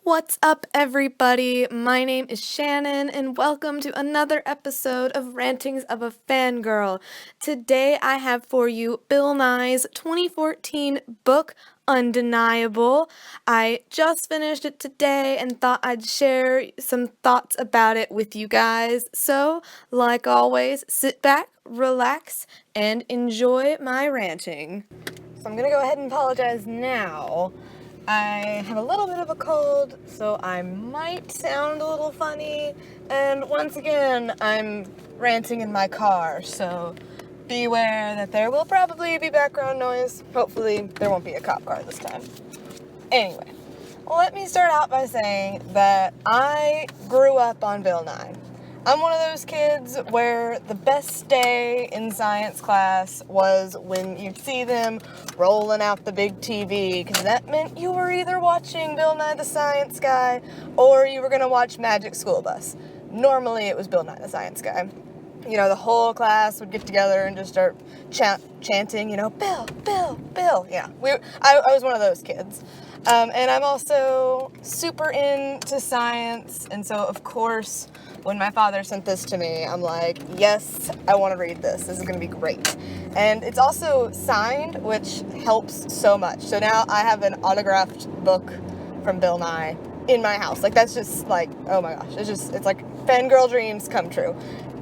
What's up, everybody? My name is Shannon, and welcome to another episode of Rantings of a Fangirl. Today, I have for you Bill Nye's 2014 book, Undeniable. I just finished it today and thought I'd share some thoughts about it with you guys. So, like always, sit back, relax, and enjoy my ranting. So I'm gonna go ahead and apologize now. I have a little bit of a cold, so I might sound a little funny, and once again, I'm ranting in my car, so beware that there will probably be background noise. Hopefully, there won't be a cop car this time. Anyway, let me start out by saying that I grew up on Bill Nye. I'm one of those kids where the best day in science class was when you'd see them rolling out the big TV, because that meant you were either watching Bill Nye the Science Guy or you were going to watch Magic School Bus. Normally it was Bill Nye the Science Guy. You know, the whole class would get together and just start chanting, Bill, Bill, Bill. Yeah, I was one of those kids. And I'm also super into science, and so, of course, when my father sent this to me, I'm like, yes, I want to read this. This is going to be great. And it's also signed, which helps so much. So now I have an autographed book from Bill Nye in my house. Like, that's just like, oh my gosh. It's like fangirl dreams come true.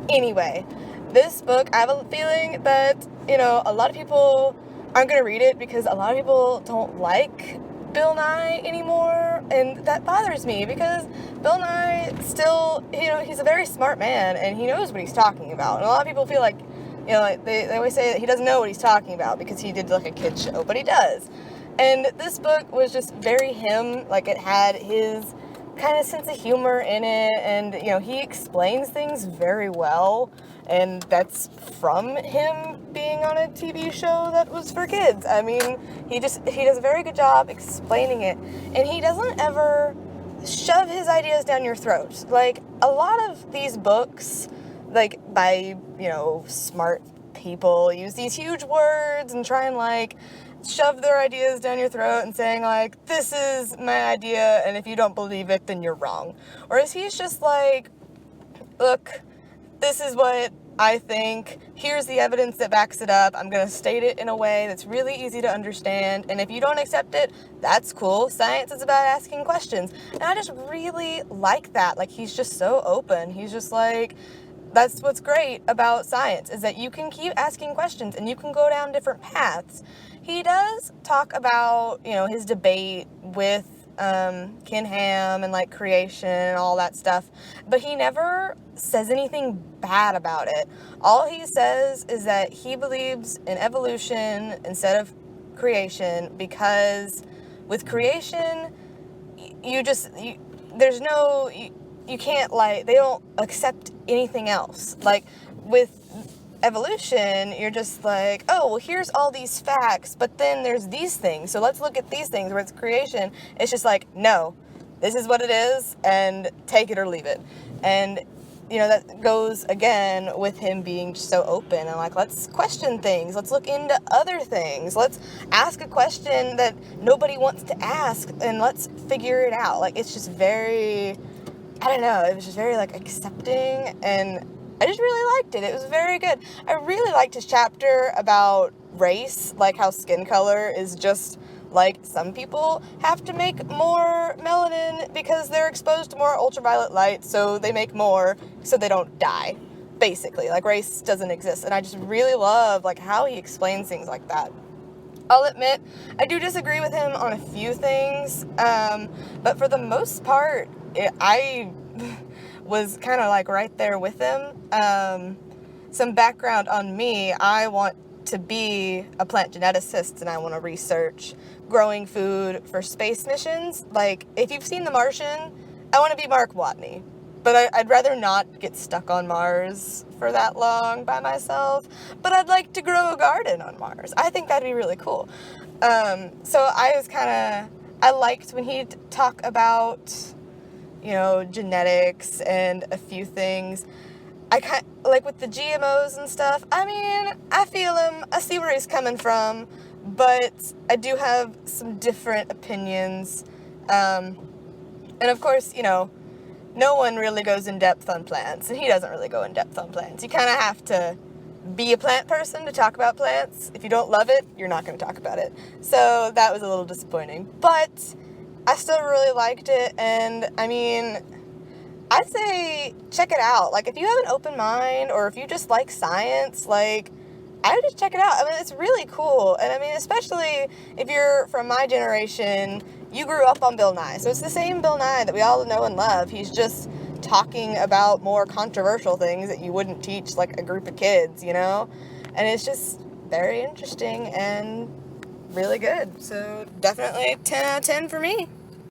Anyway, this book, I have a feeling that, a lot of people aren't going to read it because a lot of people don't like Bill Nye anymore, and that bothers me because Bill Nye still, he's a very smart man, and he knows what he's talking about, and a lot of people feel like, they always say that he doesn't know what he's talking about because he did, like, a kid's show, but he does. And this book was just very him. Like, it had his kind of sense of humor in it, and, he explains things very well, and that's from him being on a TV show that was for kids. I mean, he does a very good job explaining it, and he doesn't ever shove his ideas down your throat. Like, a lot of these books, like, by, smart people, use these huge words and try and, like, shove their ideas down your throat and saying, like, this is my idea, and if you don't believe it, then you're wrong. Whereas he's just like, look, this is what I think. Here's the evidence that backs it up. I'm going to state it in a way that's really easy to understand. And if you don't accept it, that's cool. Science is about asking questions. And I just really like that. Like, he's just so open. He's just like, that's what's great about science, is that you can keep asking questions and you can go down different paths. He does talk about, his debate with Ken Ham and, like, creation and all that stuff, but he never says anything bad about it. All he says is that he believes in evolution instead of creation, because with creation, you can't, like, they don't accept anything else. Like, with evolution, you're just like, oh, well, here's all these facts, but then there's these things, so let's look at these things. Where it's creation, it's just like, no, this is what it is, and take it or leave it. And, that goes, again, with him being just so open and like, let's question things, let's look into other things, let's ask a question that nobody wants to ask, and let's figure it out. Like, it's just very, I don't know, it was just very, like, accepting, and I just really liked it. It was very good. I really liked his chapter about race, like how skin color is just, like, some people have to make more melanin because they're exposed to more ultraviolet light, so they make more so they don't die, basically. Like, race doesn't exist, and I just really love, like, how he explains things like that. I'll admit, I do disagree with him on a few things, but for the most part, I was kind of, like, right there with him. Some background on me: I want to be a plant geneticist, and I want to research growing food for space missions. Like, if you've seen The Martian, I want to be Mark Watney. But I'd rather not get stuck on Mars for that long by myself. But I'd like to grow a garden on Mars. I think that'd be really cool. So I liked when he'd talk about, genetics and a few things. Like with the GMOs and stuff, I mean, I feel him. I see where he's coming from. But I do have some different opinions. And of course, no one really goes in depth on plants, and he doesn't really go in depth on plants. You kind of have to be a plant person to talk about plants. If you don't love it, you're not going to talk about it. So that was a little disappointing. But I still really liked it, and I mean, I'd say check it out. Like, if you have an open mind, or if you just like science, like, I would just check it out. I mean, it's really cool. And I mean, especially if you're from my generation, you grew up on Bill Nye. So it's the same Bill Nye that we all know and love. He's just talking about more controversial things that you wouldn't teach, like, a group of kids, And it's just very interesting and really good. So definitely 10 out of 10 for me.